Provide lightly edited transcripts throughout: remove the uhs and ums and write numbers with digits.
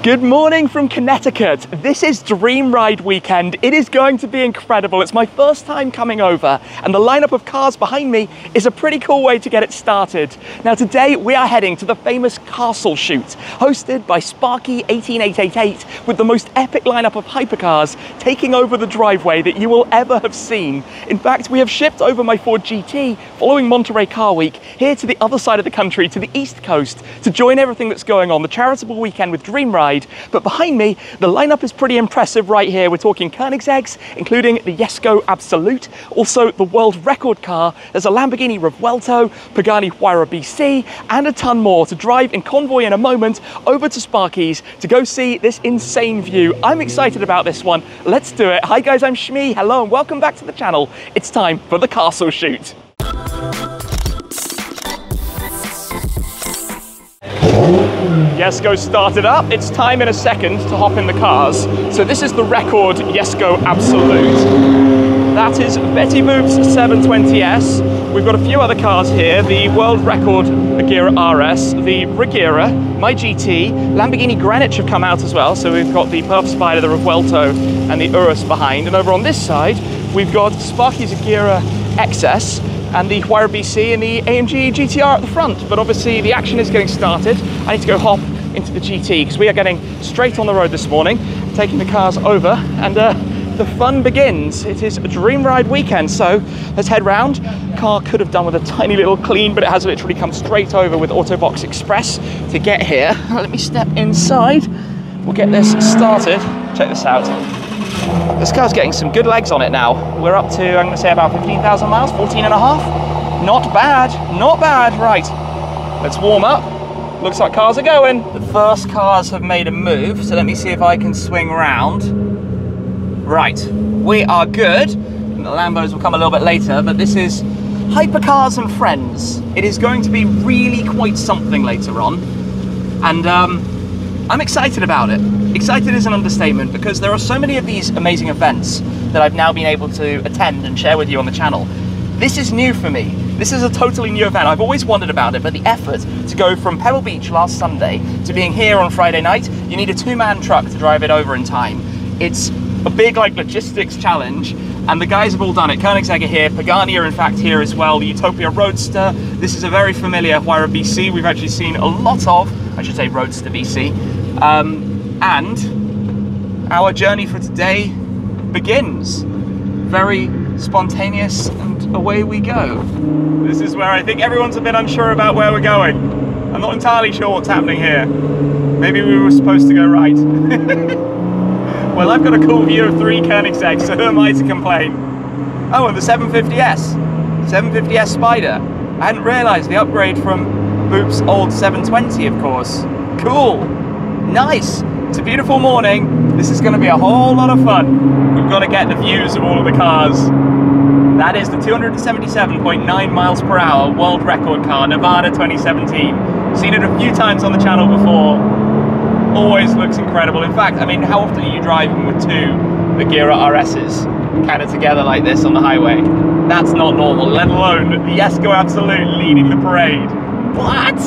Good morning from Connecticut. This is Dream Ride weekend. It is going to be incredible. It's my first time coming over, and the lineup of cars behind me is a pretty cool way to get it started. Now today we are heading to the famous Castle Shoot, hosted by Sparky 18888, with the most epic lineup of hypercars taking over the driveway that you will ever have seen. In fact, we have shipped over my Ford GT following Monterey Car Week here to the other side of the country, to the East Coast, to join everything that's going on, the charitable weekend with Dream Ride. But behind me, the lineup is pretty impressive right here. We're talking Koenigseggs, including the Jesko Absolute, also the world record car. There's a Lamborghini Revuelto, Pagani Huayras BC, and a ton more to drive in Convoy in a moment over to Sparky's to go see this insane view. I'm excited about this one. Let's do it. Hi guys, I'm Shmi. Hello and welcome back to the channel. It's time for the Castle Shoot. Jesko started up. It's time in a second to hop in the cars. So this is the record Jesko Absolute. That is Betty Boop's 720S. We've got a few other cars here. The world record Agera RS, the Regera, my GT, Lamborghini Greenwich have come out as well. So we've got the Perf Spider, the Revuelto, and the Urus behind. And over on this side, we've got Sparky's Agera XS, and the Huayras BC and the AMG GTR at the front. But obviously the action is getting started. I need to go hop into the GT because we are getting straight on the road this morning, taking the cars over, and the fun begins. It is a Dream Ride weekend, so let's head round. Car could have done with a tiny little clean, but it has literally come straight over with AutoBox Express to get here. Let me step inside. We'll get this started. Check this out. This car's getting some good legs on it now. We're up to, I'm going to say, about 15,000 miles, 14 and a half. Not bad, not bad. Right, let's warm up. Looks like cars are going. The first cars have made a move, so let me see if I can swing round. Right, we are good. And the Lambos will come a little bit later, but this is Hypercars and Friends. It is going to be really quite something later on. And I'm excited about it. Excited is an understatement because there are so many of these amazing events that I've now been able to attend and share with you on the channel. This is new for me. This is a totally new event. I've always wondered about it, but the effort to go from Pebble Beach last Sunday to being here on Friday night, you need a two-man truck to drive it over in time. It's a big logistics challenge, and the guys have all done it. Koenigsegg are here, Pagani are in fact here as well, the Utopia Roadster. This is a very familiar Huayras BC. We've actually seen a lot of, I should say Roadster BC. And our journey for today begins. Very spontaneous, and away we go. This is where I think everyone's a bit unsure about where we're going. I'm not entirely sure what's happening here. Maybe we were supposed to go right. Well, I've got a cool view of 3 Koenigseggs, so who am I to complain? Oh, and the 750S. 750S Spider. I hadn't realised the upgrade from Boop's old 720, of course. Cool. Nice. It's a beautiful morning. This is going to be a whole lot of fun. We've got to get the views of all of the cars. That is the 277.9 miles per hour world record car, Nevada 2017. Seen it a few times on the channel before. Always looks incredible. In fact, I mean, how often are you driving with 2 Agera RSs kind of together like this on the highway? That's not normal, let alone the Jesko Absolute leading the parade. What?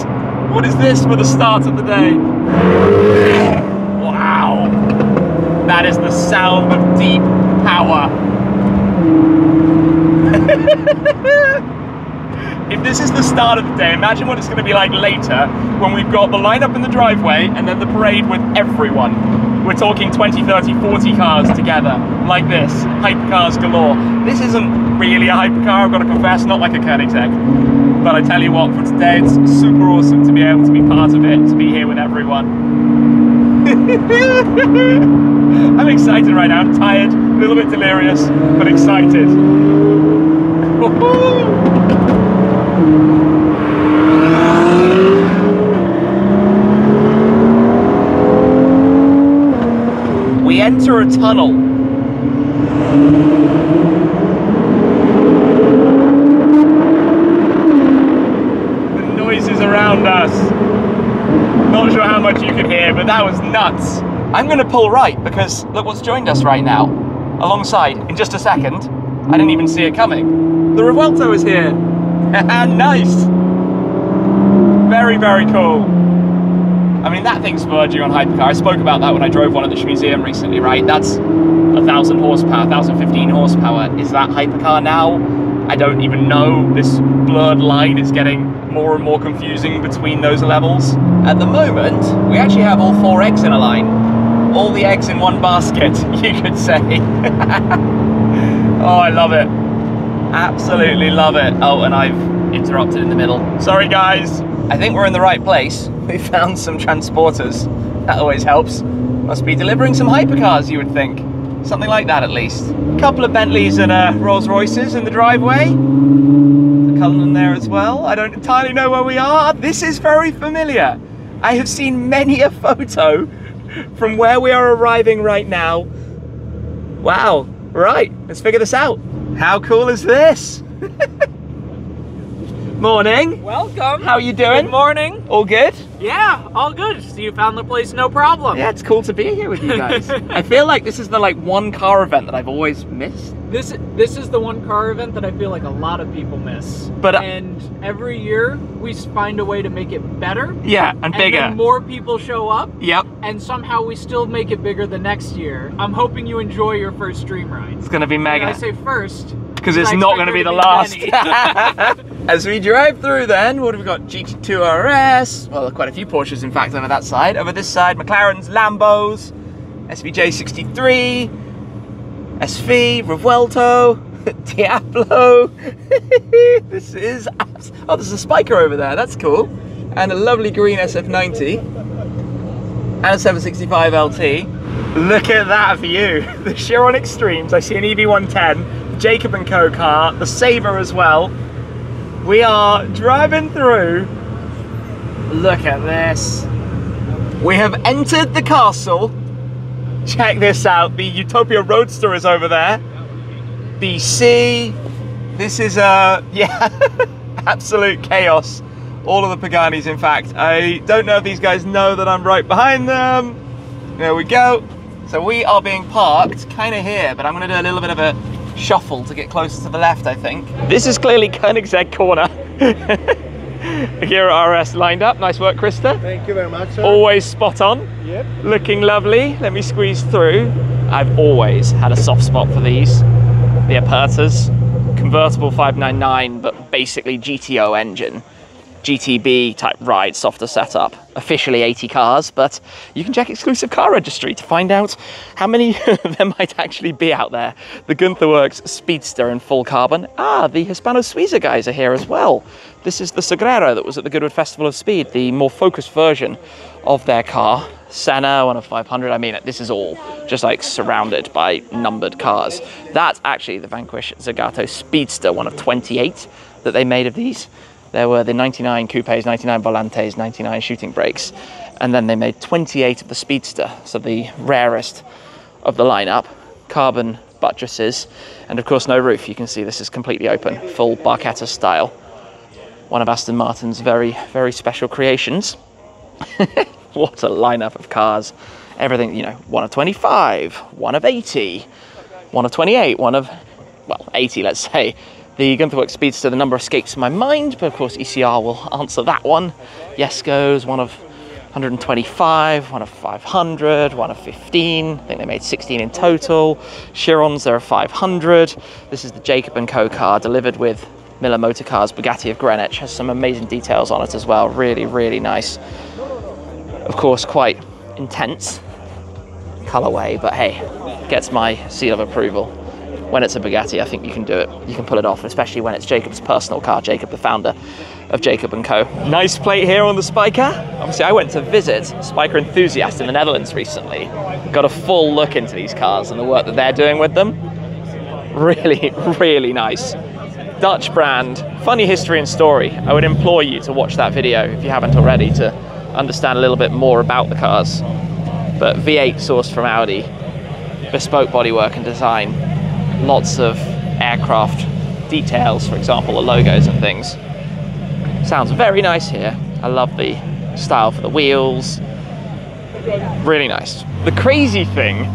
What is this for the start of the day? Wow. That is the sound of deep power. If this is the start of the day, imagine what it's going to be like later when we've got the lineup in the driveway and then the parade with everyone. We're talking 20, 30, 40 cars together, like this. Hypercars galore. This isn't really a hypercar, I've got to confess, not like a Koenigsegg. But I tell you what, for today, it's super awesome to be able to be part of it, to be here with everyone. I'm excited right now. I'm tired, a little bit delirious, but excited. We enter a tunnel. The noises around us. Not sure how much you can hear, but that was nuts. I'm going to pull right because look what's joined us right now. Alongside, in just a second. I didn't even see it coming. The Revuelto is here. Nice. Very, very cool. I mean, that thing's verging on hypercar. I spoke about that when I drove one at the museum recently, right? That's 1,000 horsepower, 1,015 horsepower. Is that hypercar now? I don't even know. This blurred line is getting more and more confusing between those levels. At the moment, we actually have all 4 eggs in a line. All the eggs in one basket, you could say. Oh, I love it. Absolutely love it. Oh, and I've interrupted in the middle. Sorry, guys. I think we're in the right place. We found some transporters. That always helps. Must be delivering some hypercars, you would think. Something like that, at least. A couple of Bentleys and Rolls Royces in the driveway. The Cullinan there as well. I don't entirely know where we are. This is very familiar. I have seen many a photo from where we are arriving right now. Wow. Right, let's figure this out. How cool is this? Morning. Welcome. How are you doing? Good morning. All good? Yeah, all good. So you found the place no problem. Yeah, it's cool to be here with you guys. I feel like this is the one car event that I've always missed. This is the one car event that I feel like a lot of people miss. But and every year we find a way to make it better. Yeah, and bigger. And then more people show up. Yep. And somehow we still make it bigger the next year. I'm hoping you enjoy your first stream ride. It's gonna be mega. And I say first because it's not going to be the last. As we drive through then, what have we got? GT2 RS, well, quite a few Porsches in fact over that side. Over this side, McLarens, Lambos, SVJ63, SV, Revuelto, Diablo. This is, oh, there's a Spiker over there, that's cool. And a lovely green SF90. And a 765 LT. Look at that view. The Chiron Extremes, I see an EV110. Jacob & Co car, the Sabre as well. We are driving through. Look at this. We have entered the castle. Check this out. The Utopia Roadster is over there. BC. This is yeah, absolute chaos. All of the Paganis, in fact. I don't know if these guys know that I'm right behind them. There we go. So we are being parked kind of here, but I'm going to do a little bit of a shuffle to get closer to the left, I think. This is clearly Koenigsegg corner. Agera RS lined up. Nice work, Krista. Thank you very much, sir. Always spot on. Yep. Looking lovely. Let me squeeze through. I've always had a soft spot for these. The Apertas. Convertible 599, but basically GTO engine. GTB type ride, softer setup. Officially 80 cars, but you can check exclusive car registry to find out how many there might actually be out there. The Gunther Werks Speedster in full carbon. Ah, the Hispano Suiza guys are here as well. This is the Sagrera that was at the Goodwood Festival of Speed, the more focused version of their car. Senna, one of 500. I mean, this is all just like surrounded by numbered cars. That's actually the Vanquish Zagato Speedster, one of 28 that they made of these. There were the 99 coupes, 99 volantes, 99 shooting brakes, and then they made 28 of the Speedster, so the rarest of the lineup. Carbon buttresses, and of course no roof. You can see this is completely open, full Barchetta style. One of Aston Martin's very, very special creations. What a lineup of cars. Everything, you know, one of 25, one of 80, one of 28, one of, well, 80, let's say. The Gunther Werks Speedster, the number escapes my mind, but of course ECR will answer that one. Jesko's one of 125, one of 500, one of 15. I think they made 16 in total. Chiron's, there are 500. This is the Jacob & Co car, delivered with Miller Motor Cars Bugatti of Greenwich. Has some amazing details on it as well. Really, really nice. Of course, quite intense colorway, but hey, gets my seal of approval. When it's a Bugatti, I think you can do it. You can pull it off, especially when it's Jacob's personal car, Jacob, the founder of Jacob & Co. Nice plate here on the Spiker. Obviously, I went to visit Spiker Enthusiast in the Netherlands recently. Got a full look into these cars and the work that they're doing with them. Really, really nice. Dutch brand, funny history and story. I would implore you to watch that video if you haven't already to understand a little bit more about the cars. But V8 sourced from Audi, bespoke bodywork and design. Lots of aircraft details, for example, the logos and things. Sounds very nice here. I love the style for the wheels. Really nice. The crazy thing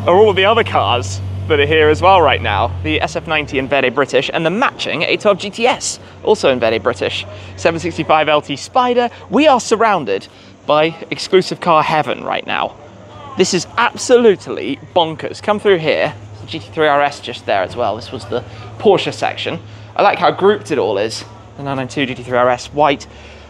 are all the other cars that are here as well right now. The SF90 in Verde British and the matching A12 GTS, also in Verde British. 765 LT Spider. We are surrounded by exclusive car heaven right now. This is absolutely bonkers. Come through here, GT3 RS just there as well. This was the Porsche section. I like how grouped it all is. The 992 GT3 RS white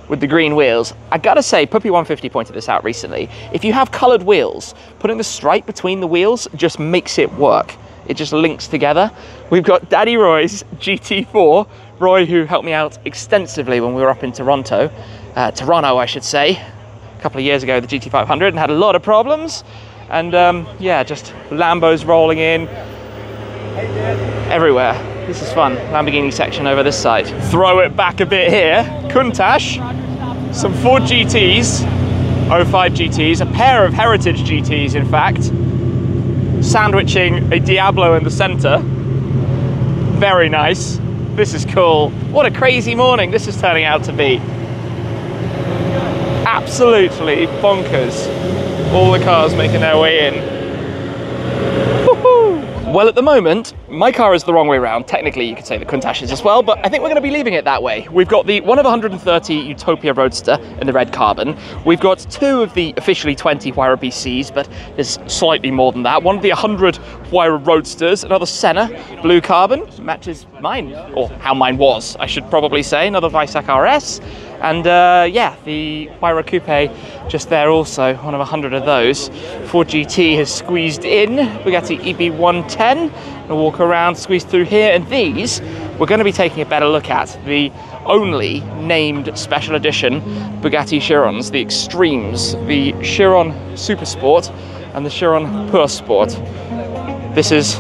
with the green wheels. I gotta say, Puppy150 pointed this out recently. If you have colored wheels, putting the stripe between the wheels just makes it work. It just links together. We've got Daddy Roy's GT4. Roy, who helped me out extensively when we were up in Toronto, I should say, a couple of years ago, the GT500, and had a lot of problems. And yeah, just Lambos rolling in everywhere. This is fun. Lamborghini section over this side. Throw it back a bit here. Countach, some Ford GTs, 05 GTs, a pair of Heritage GTs, in fact, sandwiching a Diablo in the center. Very nice. This is cool. What a crazy morning this is turning out to be. Absolutely bonkers. All the cars making their way in. Woohoo! Well, at the moment, my car is the wrong way around. Technically, you could say the Countach is as well, but I think we're going to be leaving it that way. We've got the 1 of 130 Utopia Roadster in the red carbon. We've got 2 of the officially 20 Huayra BCs, but there's slightly more than that. 1 of the 100 Huayra Roadsters, another Senna, blue carbon, matches mine, or how mine was, I should probably say. Another Weissach RS. And yeah, the Huayra Coupe just there also, 1 of 100 of those. Ford GT has squeezed in, Bugatti EB110. We'll walk around, squeeze through here, and these we're going to be taking a better look at. The only named special edition Bugatti Chirons, the Extremes, the Chiron Super Sport and the Chiron Pure Sport. This is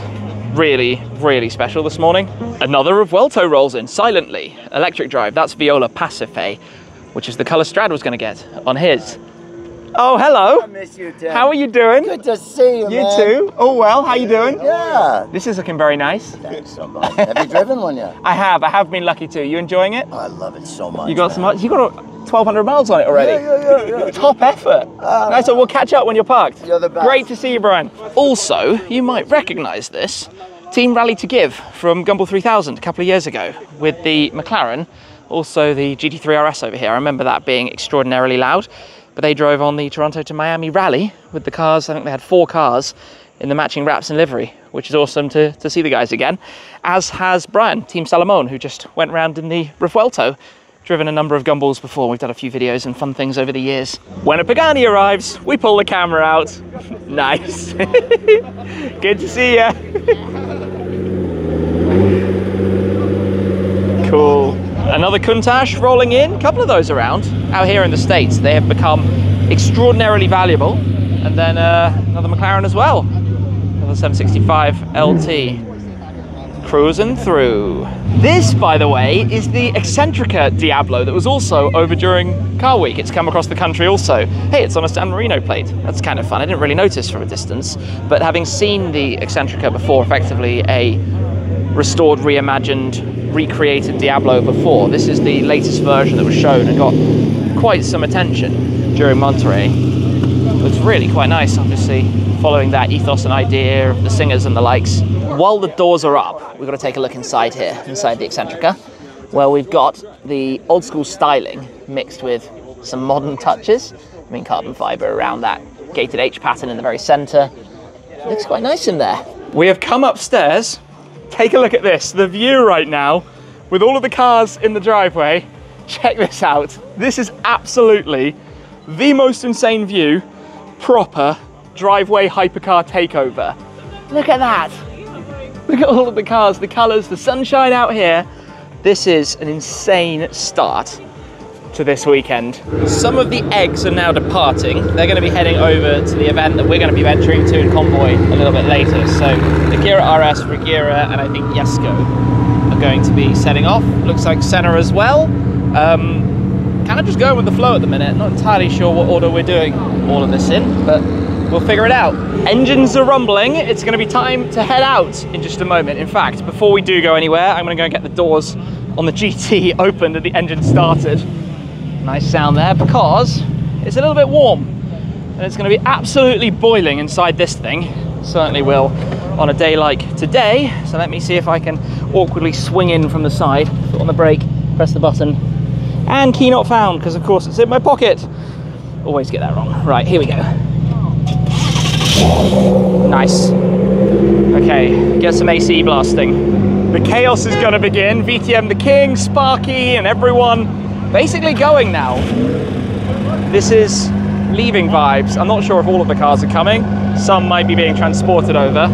really, really special this morning. Another of Vuelto rolls in silently. Electric drive, that's Viola Pacife, which is the colour Strad was going to get on his. Oh, hello. I miss you, Tim. How are you doing? Good to see you, You man. too. Oh, well, how you doing? Yeah. This is looking very nice. Thanks so much. Have you driven one yet? I have been lucky too. You enjoying it? Oh, I love it so much. You got some, you got 1,200 miles on it already. Yeah. Top effort. Nice, so we'll catch up when you're parked. You're the best. Great to see you, Brian. Also, you might recognize this. Team Rally to Give from Gumball 3000 a couple of years ago with the McLaren, also the GT3 RS over here. I remember that being extraordinarily loud, but they drove on the Toronto to Miami rally with the cars. I think they had 4 cars in the matching wraps and livery, which is awesome to see the guys again, as has Brian, Team Salomon, who just went around in the Revuelto, driven a number of Gumballs before. We've done a few videos and fun things over the years. When a Pagani arrives, we pull the camera out. Nice. Good to see ya. Cool. Another Countach rolling in. A couple of those around. Out here in the States, they have become extraordinarily valuable. And then another McLaren as well. Another 765 LT. Cruising through. This, by the way, is the Eccentrica Diablo that was also over during Car Week. It's come across the country also. Hey, it's on a San Marino plate. That's kind of fun. I didn't really notice from a distance, but having seen the Eccentrica before, effectively a restored, reimagined, recreated Diablo before, this is the latest version that was shown and got quite some attention during Monterey. Looks really quite nice, obviously, following that ethos and idea of the singers and the likes. While the doors are up, we've got to take a look inside here, inside the Eccentrica, where we've got the old school styling mixed with some modern touches. I mean, carbon fiber around that gated H pattern in the very center. Looks quite nice in there. We have come upstairs. Take a look at this, the view right now, with all of the cars in the driveway. Check this out. This is absolutely the most insane view, proper driveway hypercar takeover. Look at that. Look at all of the cars, the colors, the sunshine out here. This is an insane start to this weekend. Some of the eggs are now departing. They're going to be heading over to the event that we're going to be venturing to in Convoy a little bit later. So Agera RS, Regera, and I think Jesko are going to be setting off. Looks like Senna as well. Kind of just going with the flow at the minute. Not entirely sure what order we're doing all of this in, but we'll figure it out. Engines are rumbling. It's going to be time to head out in just a moment. In fact, before we do go anywhere, I'm going to go and get the doors on the GT opened and the engine started. Nice sound there, because it's a little bit warm and it's going to be absolutely boiling inside this thing. Certainly will on a day like today. So let me see if I can awkwardly swing in from the side, foot on the brake, press the button, and key not found, because of course it's in my pocket. Always get that wrong. Right, here we go. Nice. Okay, get some AC blasting. The chaos is gonna begin. VTM the King, Sparky, and everyone basically going now. This is leaving vibes. I'm not sure if all of the cars are coming. Some might be being transported over,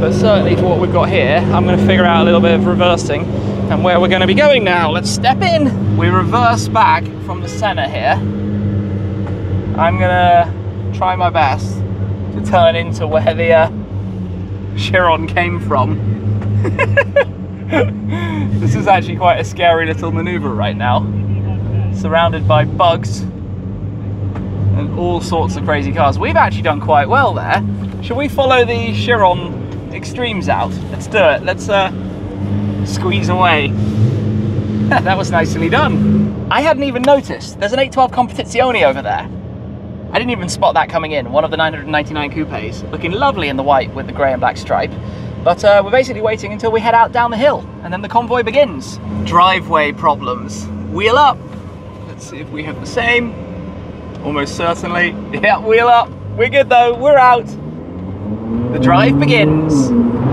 but certainly for what we've got here, I'm gonna figure out a little bit of reversing and where we're gonna be going now. Let's step in. We reverse back from the center here. I'm gonna try my best to turn into where the Chiron came from. This is actually quite a scary little maneuver right now. Surrounded by bugs and all sorts of crazy cars. We've actually done quite well there. Should we follow the Chiron extremes out? Let's do it. Let's squeeze away. That was nicely done. I hadn't even noticed. There's an 812 Competizione over there. I didn't even spot that coming in. One of the 999 coupes, looking lovely in the white with the grey and black stripe. But we're basically waiting until we head out down the hill, and then the convoy begins. Driveway problems. Wheel up. Let's see if we have the same. Almost certainly. Yeah, wheel up. We're good though, we're out. The drive begins.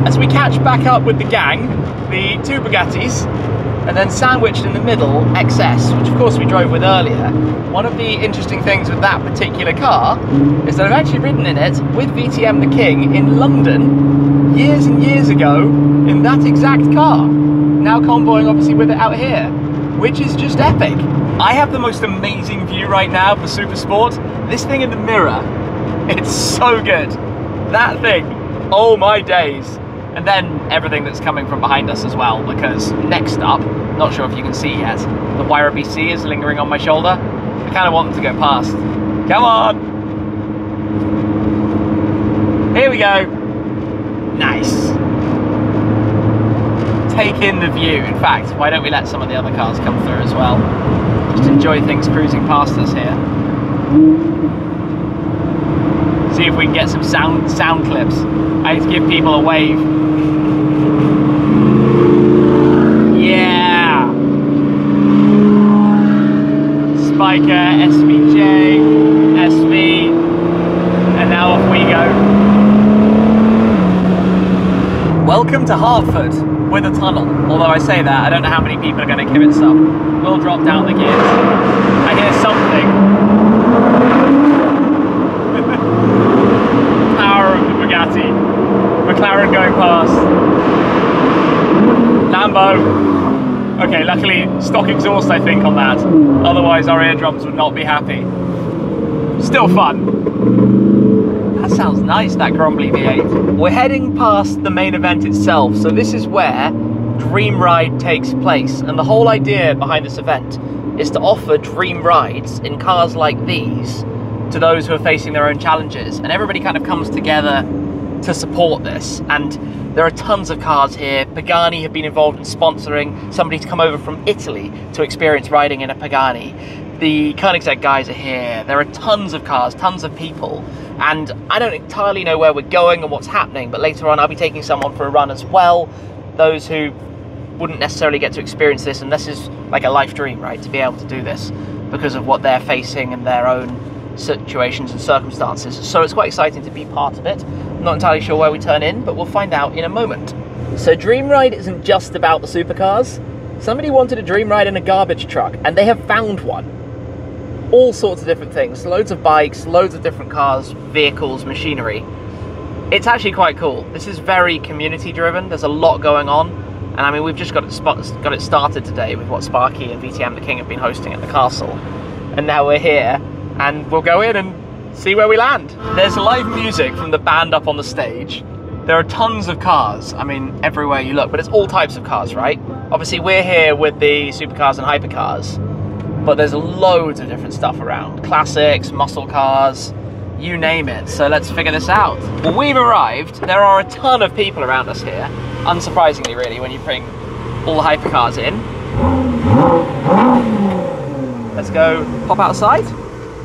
As we catch back up with the gang, the two Bugattis, and then sandwiched in the middle, XS, which of course we drove with earlier. One of the interesting things with that particular car is that I've actually ridden in it with VTM the King in London years and years ago in that exact car. Now convoying obviously with it out here, which is just epic. I have the most amazing view right now for Super Sport. This thing in the mirror, it's so good. That thing, oh my days. And then everything that's coming from behind us as well, because next up, not sure if you can see yet, the Huayra BC is lingering on my shoulder. I kind of want them to go past. Come on! Here we go. Nice. Take in the view. In fact, why don't we let some of the other cars come through as well? Just enjoy things cruising past us here. See if we can get some sound clips. I need to give people a wave. Yeah! Spiker, SVJ, SV, and now off we go. Welcome to Hartford with a tunnel. Although I say that, I don't know how many people are going to give it some. We'll drop down the gears. I hear something. Power of the Bugatti. McLaren going past. Lambo. Okay, luckily stock exhaust I think on that. Otherwise our eardrums would not be happy. Still fun. That sounds nice, that Grumbly V8. We're heading past the main event itself, so this is where Dream Ride takes place. And the whole idea behind this event is to offer dream rides in cars like these to those who are facing their own challenges, and everybody kind of comes together to support this. And there are tons of cars here. Pagani have been involved in sponsoring somebody to come over from Italy to experience riding in a Pagani. The Koenigsegg guys are here. There are tons of cars, tons of people, and I don't entirely know where we're going and what's happening, but later on I'll be taking someone for a run as well, those who wouldn't necessarily get to experience this, and this is like a life dream, right, to be able to do this because of what they're facing and their own situations and circumstances. So it's quite exciting to be part of it. I'm not entirely sure where we turn in, but we'll find out in a moment. So Dream Ride isn't just about the supercars. Somebody wanted a dream ride in a garbage truck, and they have found one. All sorts of different things, loads of bikes, loads of different cars, vehicles, machinery. It's actually quite cool. This is very community driven. There's a lot going on, and I mean we've just got it started today with what Sparky and VTM the King have been hosting at the castle, and now we're here. And we'll go in and see where we land. There's live music from the band up on the stage. There are tons of cars, I mean, everywhere you look, but it's all types of cars, right? Obviously, we're here with the supercars and hypercars, but there's loads of different stuff around. Classics, muscle cars, you name it. So let's figure this out. Well, we've arrived. There are a ton of people around us here. Unsurprisingly, really, when you bring all the hypercars in. Let's go pop outside.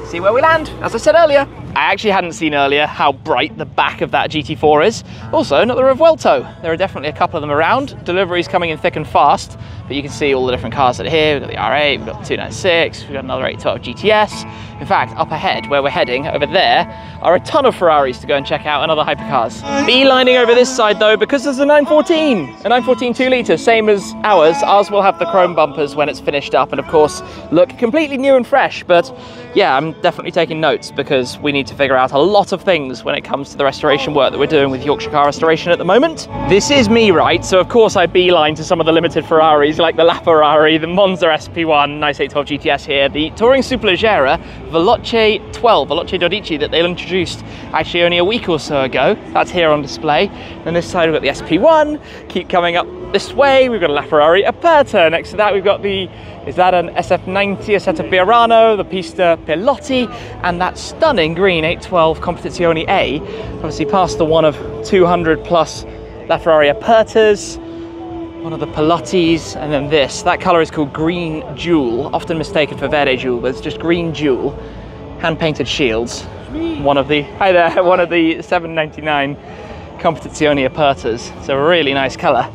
See where we land, as I said earlier. I actually hadn't seen earlier how bright the back of that GT4 is. Also, another Revuelto. There are definitely a couple of them around. Deliveries coming in thick and fast, but you can see all the different cars that are here. We've got the R8, we've got the 296, we've got another 812 GTS. In fact, up ahead, where we're heading, over there, are a ton of Ferraris to go and check out and other hypercars. Beelining over this side though, because there's a 914 2 litre, same as ours. Ours will have the chrome bumpers when it's finished up, and of course, look completely new and fresh. But yeah, I'm definitely taking notes because we need to figure out a lot of things when it comes to the restoration work that we're doing with Yorkshire Car Restoration at the moment. This is me, right? So of course I beeline to some of the limited Ferraris like the La Ferrari, the Monza SP1, nice 812 GTS here, the Touring Superleggera Veloce 12, Veloce 12 that they introduced actually only a week or so ago. That's here on display. And this side we've got the SP1, keep coming up this way, we've got a La Ferrari Aperta. Next to that we've got the, is that an SF90, Assetto Fiorano, the Pista Pilotti, and that stunning green 812 Competizione A, obviously past the one of 200 plus La Ferrari Apertas, one of the Pilottis, and then this. That colour is called Green Jewel, often mistaken for Verde Jewel, but it's just Green Jewel. Hand-painted shields. One of the, hi there, one of the 799 Competizione Apertas. It's a really nice colour,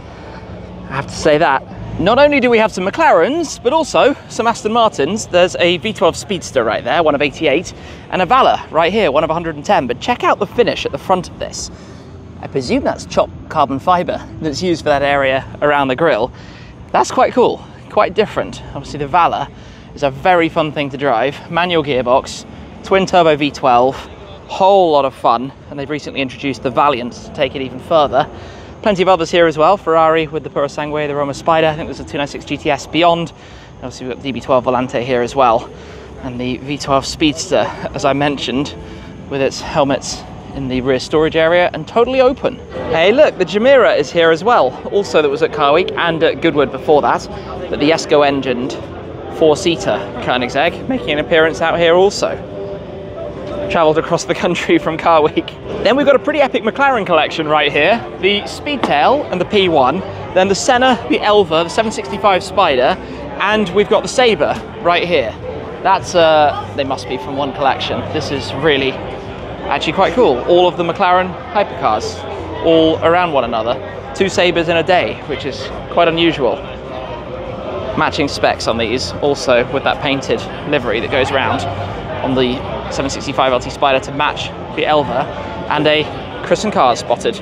I have to say that. Not only do we have some McLarens, but also some Aston Martins. There's a V12 Speedster right there, one of 88, and a Valor right here, one of 110. But check out the finish at the front of this. I presume that's chopped carbon fibre that's used for that area around the grille. That's quite cool, quite different. Obviously the Valor is a very fun thing to drive. Manual gearbox, twin turbo V12, whole lot of fun. And they've recently introduced the Valiant to take it even further. Plenty of others here as well. Ferrari with the Purosangue, the Roma Spider. I think there's a 296 GTS Beyond. Obviously we've got the DB12 Volante here as well. And the V12 Speedster, as I mentioned, with its helmets in the rear storage area and totally open. Hey look, the Jumeirah is here as well. Also that was at Car Week and at Goodwood before that. But the Jesko engined 4-seater Koenigsegg making an appearance out here also. Travelled across the country from Car Week. Then we've got a pretty epic McLaren collection right here. The Speedtail and the P1, then the Senna, the Elva, the 765 Spider, and we've got the Sabre right here. That's, they must be from one collection. This is really actually quite cool. All of the McLaren Hypercars, all around one another. 2 Sabres in a day, which is quite unusual. Matching specs on these, also with that painted livery that goes around on the 765 LT Spider to match the Elva, and a Chris and Cars spotted.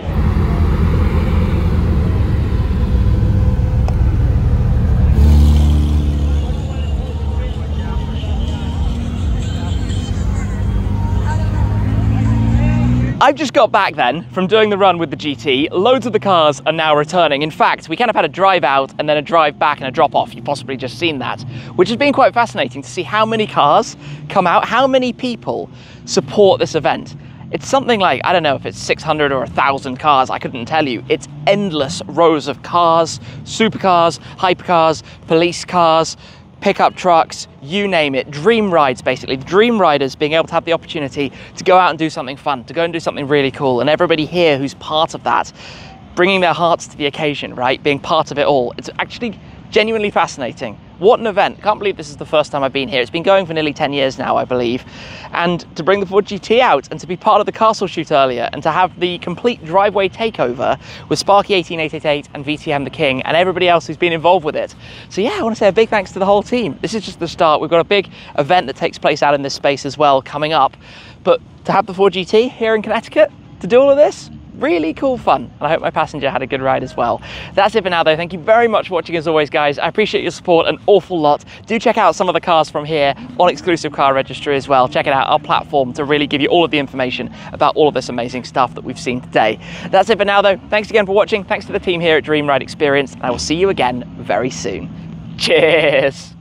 I've just got back then from doing the run with the GT. Loads of the cars are now returning. In fact, we kind of had a drive out and then a drive back and a drop off. You've possibly just seen that, which has been quite fascinating to see how many cars come out, how many people support this event. It's something like, I don't know if it's 600 or 1,000 cars, I couldn't tell you. It's endless rows of cars, supercars, hypercars, police cars, pickup trucks, you name it, dream rides basically. Dream riders being able to have the opportunity to go out and do something fun, to go and do something really cool, and everybody here who's part of that, bringing their hearts to the occasion, right? Being part of it all. It's actually genuinely fascinating. What an event. Can't believe this is the first time I've been here. It's been going for nearly 10 years now, I believe. And to bring the Ford GT out and to be part of the castle shoot earlier and to have the complete driveway takeover with Sparky 18888 and VTM the King and everybody else who's been involved with it. So yeah, I want to say a big thanks to the whole team. This is just the start. We've got a big event that takes place out in this space as well coming up. But to have the Ford GT here in Connecticut, to do all of this, really cool fun, and I hope my passenger had a good ride as well. That's it for now though. Thank you very much for watching as always, guys. I appreciate your support an awful lot. Do check out some of the cars from here on Exclusive Car Registry as well. Check it out, our platform, to really give you all of the information about all of this amazing stuff that we've seen today. That's it for now though. Thanks again for watching. Thanks to the team here at Dream Ride Experience, and I will see you again very soon. Cheers.